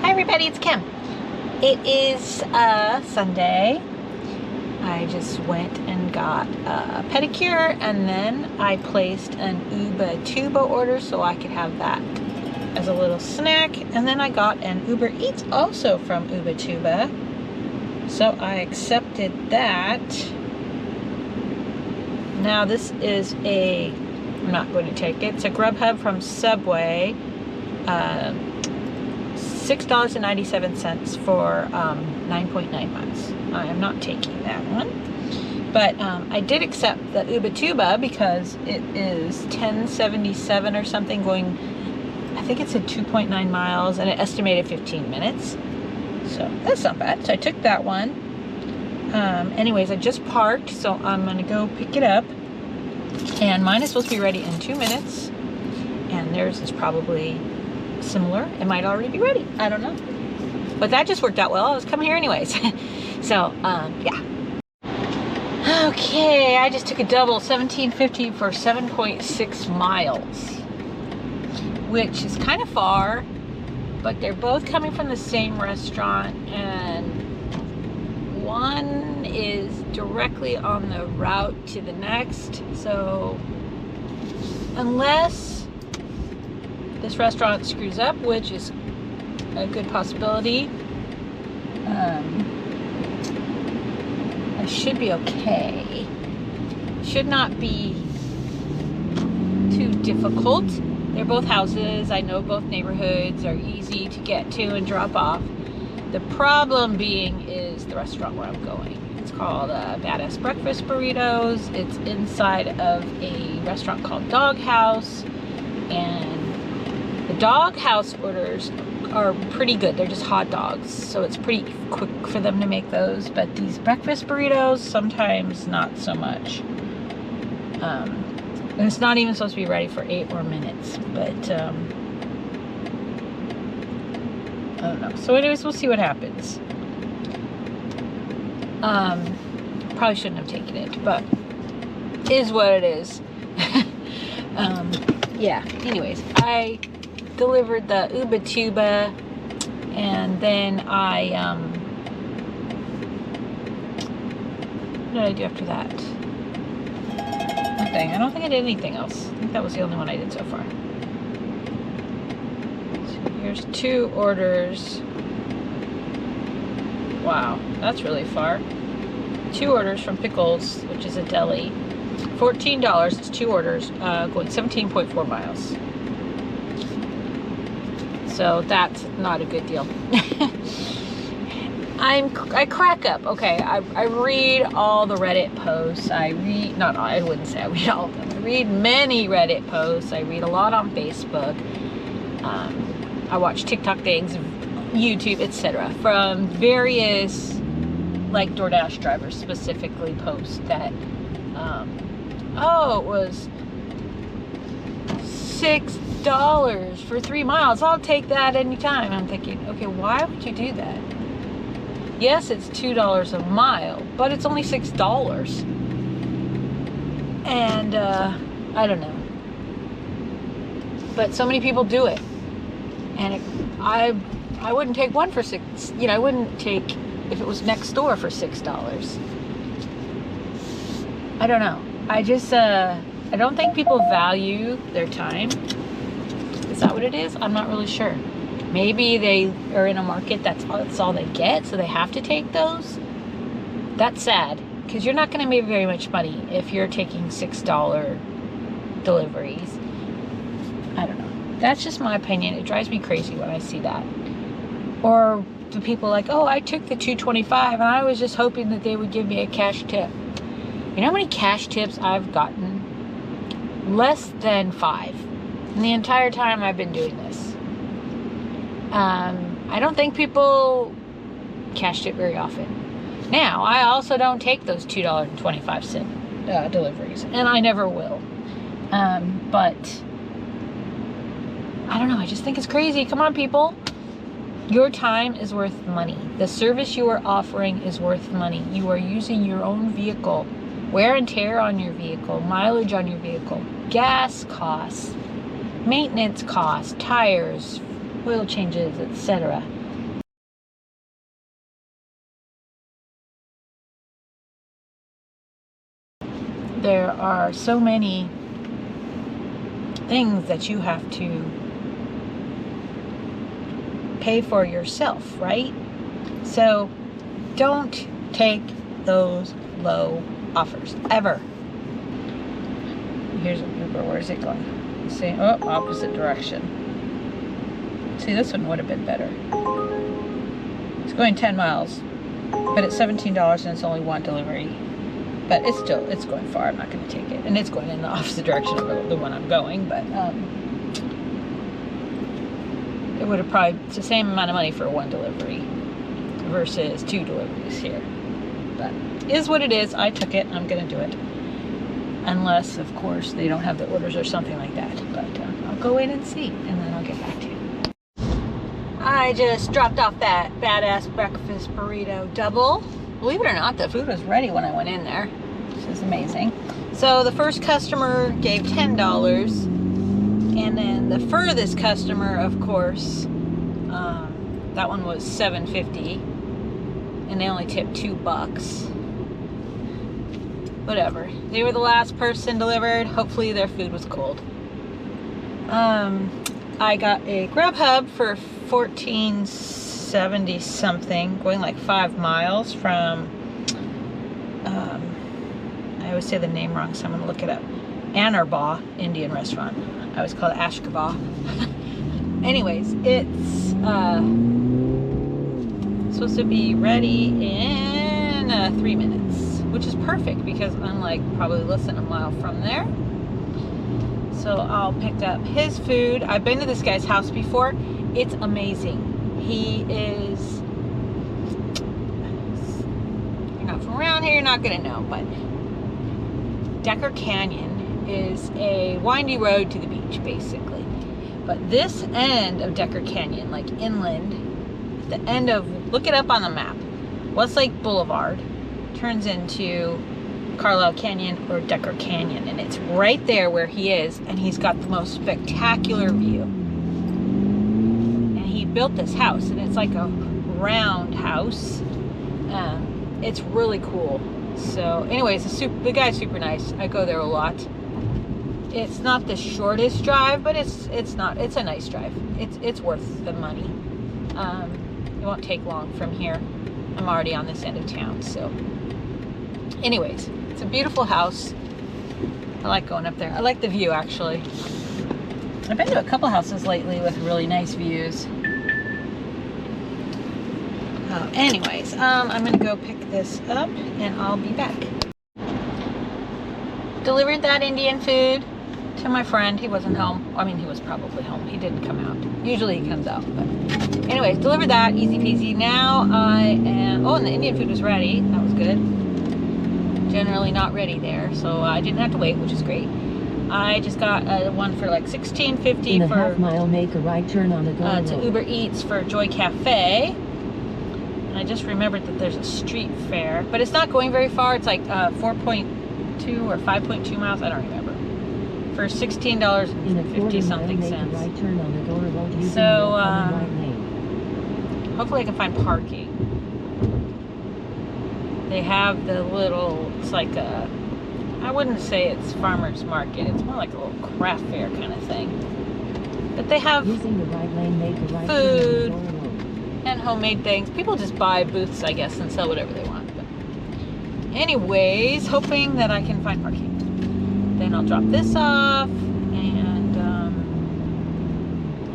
Hi everybody, it's Kim. It is Sunday. I just went and got a pedicure and then I placed an Uber Tuba order so I could have that as a little snack. And then I got an Uber Eats also from Uber Tuba. So I accepted that. Now this is I'm not going to take it. It's a Grubhub from Subway. $6.97 for 9.9 miles. I am not taking that one. But I did accept the Uber Tuba because it is $10.77 or something going, I think it said 2.9 miles and it estimated 15 minutes. So that's not bad. So I took that one. Anyways, I just parked, so I'm going to go pick it up. And mine is supposed to be ready in 2 minutes. And theirs is probably similar. It might already be ready. I don't know. But that just worked out well. I was coming here anyways. So, yeah. Okay, I just took a double $17.50 for 7.6 miles. Which is kind of far. But they're both coming from the same restaurant. And one is directly on the route to the next. So, unless this restaurant screws up, which is a good possibility, I should be okay. Should not be too difficult. They're both houses. I know both neighborhoods are easy to get to and drop off. The problem being is the restaurant where I'm going. It's called Badass Breakfast Burritos. It's inside of a restaurant called Dog House, and the Dog House orders are pretty good. They're just hot dogs, so it's pretty quick for them to make those. But these breakfast burritos, sometimes not so much. And it's not even supposed to be ready for 8 more minutes. But, I don't know. So anyways, we'll see what happens. Probably shouldn't have taken it, but it is what it is. Yeah, anyways, I delivered the Uber Tuba, and then what did I do after that? Nothing. I don't think I did anything else. I think that was the only one I did so far. So here's 2 orders. Wow, that's really far. 2 orders from Pickles, which is a deli. $14, it's 2 orders, going 17.4 miles. So that's not a good deal. I crack up. Okay, I read all the Reddit posts. I wouldn't say I read all of them. I read many Reddit posts. I read a lot on Facebook. I watch TikTok things, YouTube, etc. from various, like Doordash drivers specifically post that, oh, it was $6 for 3 miles. I'll take that anytime. I'm thinking, okay, why would you do that? Yes, it's $2 a mile, but it's only $6. And I don't know. But so many people do it. And I wouldn't take one for $6. You know, I wouldn't take if it was next door for $6. I don't know. I just I don't think people value their time. Is that what it is? I'm not really sure. Maybe they are in a market that's all they get, so they have to take those. That's sad, because you're not going to make very much money if you're taking $6 deliveries. I don't know. That's just my opinion. It drives me crazy when I see that. Or the people like, oh, I took the $2.25 and I was just hoping that they would give me a cash tip. You know how many cash tips I've gotten? Less than 5 in the entire time I've been doing this. I don't think people cash tip very often. Now, I also don't take those $2.25 deliveries, and I never will. But I don't know. I just think it's crazy. Come on, people. Your time is worth money. The service you are offering is worth money. You are using your own vehicle. Wear and tear on your vehicle, mileage on your vehicle, gas costs, maintenance costs, tires, oil changes, etc. are so many things that you have to pay for yourself, right? So don't take those low offers ever. Here's an Uber. Where's it going? See, oh, opposite direction. See, this one would have been better. It's going 10 miles, but it's $17 and it's only one delivery. But it's going far. I'm not going to take it. And it's going in the opposite direction of the one I'm going, but it would have probably, it's the same amount of money for one delivery versus 2 deliveries here. But it is what it is. I took it. I'm going to do it. Unless, of course, they don't have the orders or something like that. But I'll go in and see, and then I'll get back to you. I just dropped off that badass breakfast burrito double. Believe it or not, the food was ready when I went in there, which is amazing. So the first customer gave $10, and then the furthest customer, of course, that one was $7.50, and they only tipped $2. Whatever. They were the last person delivered. Hopefully their food was cold. I got a Grubhub for $14.70 something, going like 5 miles from, I always say the name wrong, so I'm going to look it up. Anarbaugh Indian restaurant. I always call it Ashgabaugh. Anyways, it's supposed to be ready in 3 minutes, which is perfect because I'm like probably less than a mile from there. So I'll pick up his food. I've been to this guy's house before. It's amazing. He is, you're not from around here, you're not gonna know, but Decker Canyon is a windy road to the beach, basically. But this end of Decker Canyon, like inland, the end of, look it up on the map, Westlake Boulevard turns into Carlisle Canyon or Decker Canyon, and it's right there where he is, and he's got the most spectacular view. And he built this house, and it's like a round house. It's really cool. So anyways, the guy's super nice. I go there a lot. It's not the shortest drive, but it's a nice drive. It's worth the money. It won't take long from here. I'm already on this end of town, so anyways, it's a beautiful house. I like going up there. I like the view, actually. I've been to a couple houses lately with really nice views. Anyways, I'm gonna go pick this up and I'll be back. Delivered that Indian food to my friend. He wasn't home. I mean, he was probably home. He didn't come out. Usually he comes out, but anyways, delivered that, easy peasy. Now I am, oh, and the Indian food was ready. That was good. Generally not ready there, so I didn't have to wait, which is great. I just got one for like $16.50 for half-mile, make a right turn on the to Uber Eats for Joy Cafe. And I just remembered that there's a street fair, but it's not going very far. It's like 4.2 or 5.2 miles. I don't remember. For $16.50 something cents. Right turn on the Doordash, so hopefully I can find parking. They have the little, it's like a, I wouldn't say it's farmer's market. It's more like a little craft fair kind of thing. But they have using the right lane, make a right food and homemade things. People just buy booths, I guess, and sell whatever they want. But anyways, hoping that I can find parking. Then I'll drop this off, and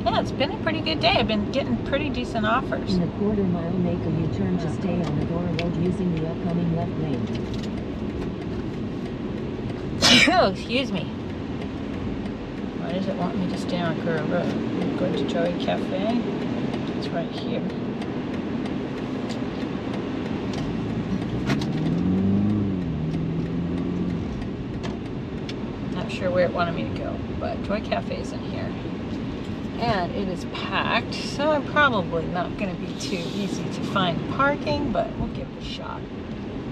yeah, it's been a pretty good day. I've been getting pretty decent offers. In a quarter mile, make a U-turn to stay on the Door Road using the upcoming left lane. Oh, excuse me. Why does it want me to stay on Curve Road? I'm going to Joey Cafe. It's right here. Not sure where it wanted me to go, but Joy Cafe is in here. And it is packed, so I'm probably not going to be too easy to find parking, but we'll give it a shot.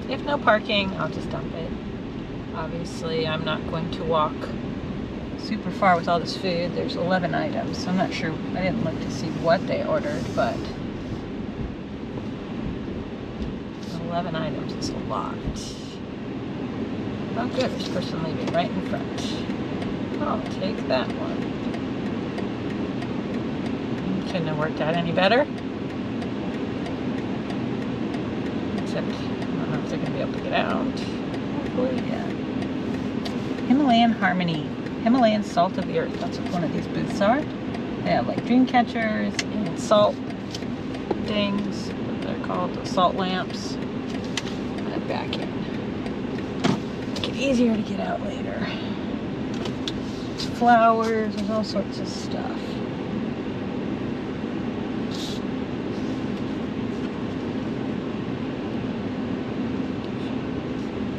If no parking, I'll just dump it. Obviously, I'm not going to walk super far with all this food. There's 11 items, so I'm not sure. I didn't look to see what they ordered, but 11 items is a lot. Oh good, there's a person leaving right in front. I'll take that one. Couldn't have worked out any better. Except, I don't know if they're going to be able to get out. Hopefully, yeah. Himalayan Harmony. Himalayan Salt of the Earth. That's what one of these booths are. They have like dream catchers and salt things. What they're called, the salt lamps. And back in. Make it easier to get out later. Flowers, there's all sorts of stuff.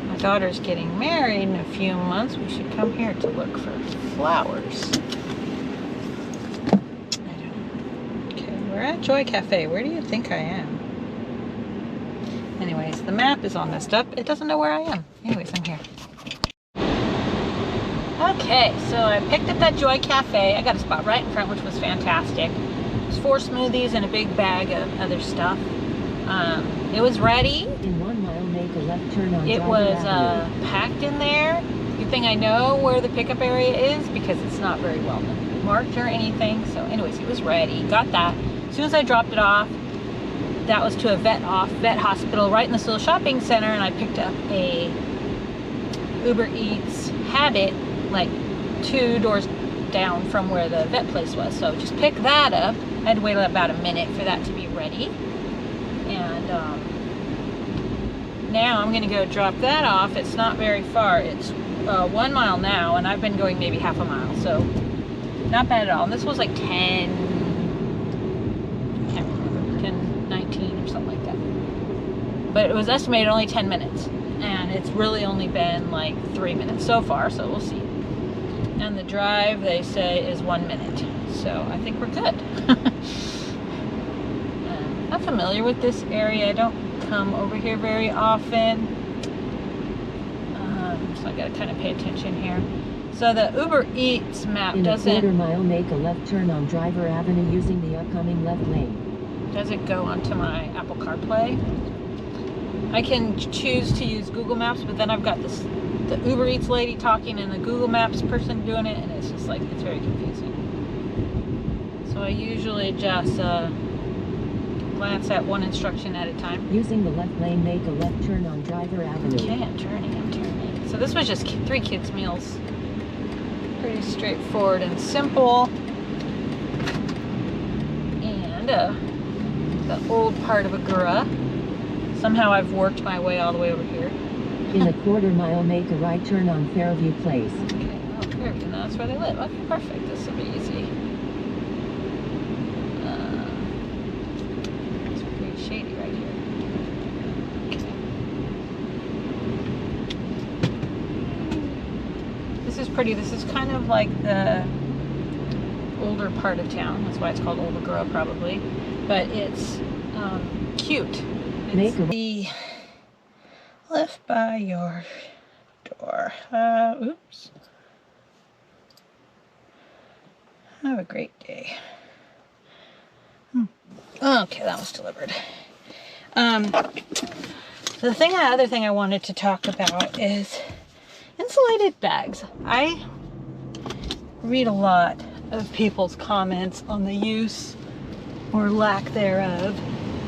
My daughter's getting married in a few months. We should come here to look for flowers. I don't know. Okay, we're at Joy Cafe. Where do you think I am? Anyways, the map is all messed up. It doesn't know where I am. Anyways, I'm here. Okay, so I picked up that Joy Cafe. I got a spot right in front, which was fantastic. There's 4 smoothies and a big bag of other stuff. It was ready. In 1 mile, make a left turn on It was packed in there. Good thing I know where the pickup area is because it's not very well marked or anything. So anyways, it was ready. Got that. As soon as I dropped it off, that was to a vet hospital right in this little shopping center, and I picked up a Uber Eats Habit like 2 doors down from where the vet place was. So just pick that up. I had to wait about a minute for that to be ready. And now I'm gonna go drop that off. It's not very far. It's 1 mile now, and I've been going maybe half a mile. So not bad at all. And this was like 10, I can't remember, 10:19 or something like that. But it was estimated only 10 minutes. And it's really only been like 3 minutes so far, so we'll see. And the drive, they say, is 1 minute. So I think we're good. I'm familiar with this area. I don't come over here very often. So I gotta kind of pay attention here. So the Uber Eats map doesn't... In a 1/4 mile, make a left turn on Driver Avenue using the upcoming left lane. Doesn't go onto my Apple CarPlay. I can choose to use Google Maps, but then I've got the Uber Eats lady talking and the Google Maps person doing it, and it's just like, it's very confusing. So I usually just glance at one instruction at a time. Using the left lane, make a left turn on Driver Avenue. Okay, I'm turning. So this was just 3 kids' meals. Pretty straightforward and simple. And the old part of Agoura. Somehow I've worked my way all the way over here. In a 1/4 mile, make a right turn on Fairview Place. Okay, well, Fairview, now that's where they live. Okay, perfect. This will be easy. It's pretty shady right here. Okay. This is pretty. This is kind of like the older part of town. That's why it's called Old Agoura, probably. But it's cute. It's the left by your door. Oops. Have a great day. Okay, that was delivered. The other thing I wanted to talk about is insulated bags. I read a lot of people's comments on the use or lack thereof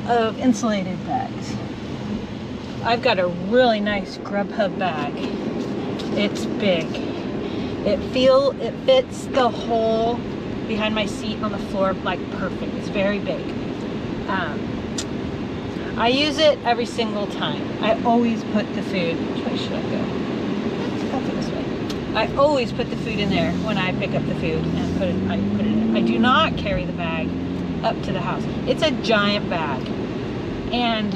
of insulated bags. I've got a really nice Grubhub bag. It's big. It fits the hole behind my seat on the floor like perfect. It's very big. I use it every single time. I always put the food. Which way should I go? Let's go this way. I always put the food in there when I pick up the food and put it in. I do not carry the bag up to the house. It's a giant bag. And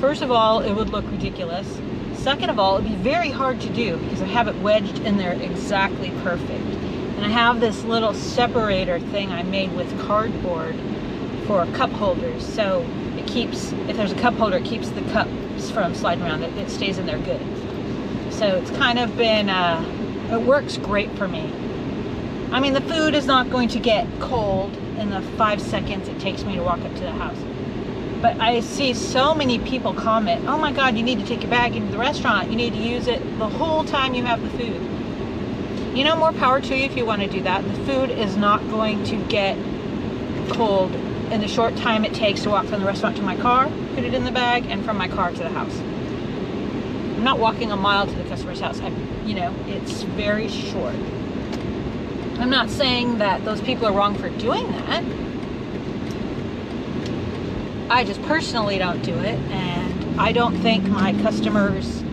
first of all, it would look ridiculous. Second of all, it'd be very hard to do because I have it wedged in there exactly perfect. And I have this little separator thing I made with cardboard for cup holders. So it keeps, if there's a cup holder, it keeps the cups from sliding around. It stays in there good. So it's kind of been, it works great for me. I mean, the food is not going to get cold in the 5 seconds it takes me to walk up to the house. But I see so many people comment, oh my God, you need to take your bag into the restaurant. You need to use it the whole time you have the food. You know, more power to you if you want to do that. The food is not going to get cold in the short time it takes to walk from the restaurant to my car, put it in the bag, and from my car to the house. I'm not walking a mile to the customer's house. It's very short. I'm not saying that those people are wrong for doing that. I just personally don't do it, and I don't think my customers'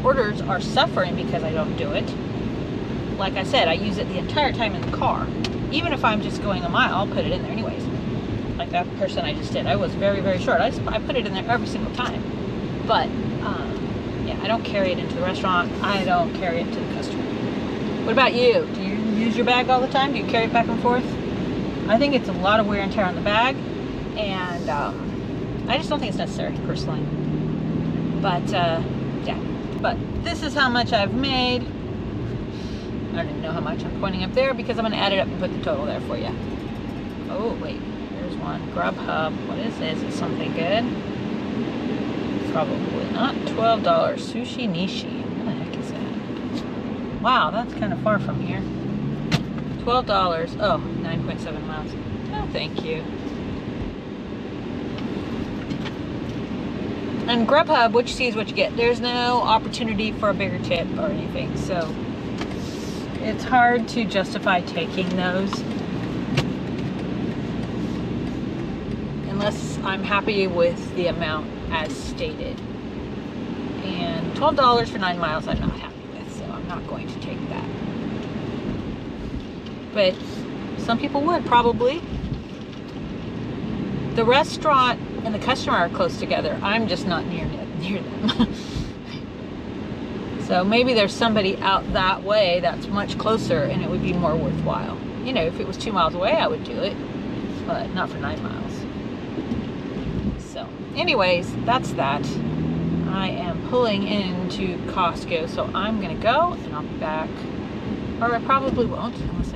orders are suffering because I don't do it. Like I said, I use it the entire time in the car. Even if I'm just going a mile, I'll put it in there anyways. Like that person I just did. I was very, very short. I put it in there every single time. But, yeah, I don't carry it into the restaurant. I don't carry it to the customer. What about you? Do you use your bag all the time? Do you carry it back and forth? I think it's a lot of wear and tear on the bag. And I just don't think it's necessary, personally. But, yeah. But this is how much I've made. I don't even know how much. I'm pointing up there because I'm going to add it up and put the total there for you. Oh, wait. There's one. Grubhub. What is this? Is something good? Probably not. $12. Sushi Nishi. What the heck is that? Wow, that's kind of far from here. $12. Oh, 9.7 miles. Oh, thank you. And Grubhub, what you see is what you get. There's no opportunity for a bigger tip or anything, so it's hard to justify taking those unless I'm happy with the amount as stated. And $12 for 9 miles I'm not happy with, so I'm not going to take that. But some people would, probably. The restaurant and the customer are close together. I'm just not near them. So maybe there's somebody out that way that's much closer and it would be more worthwhile. You know, if it was 2 miles away, I would do it, but not for 9 miles. So anyways, that's that. I am pulling into Costco, so I'm gonna go and I'll be back. Or I probably won't unless I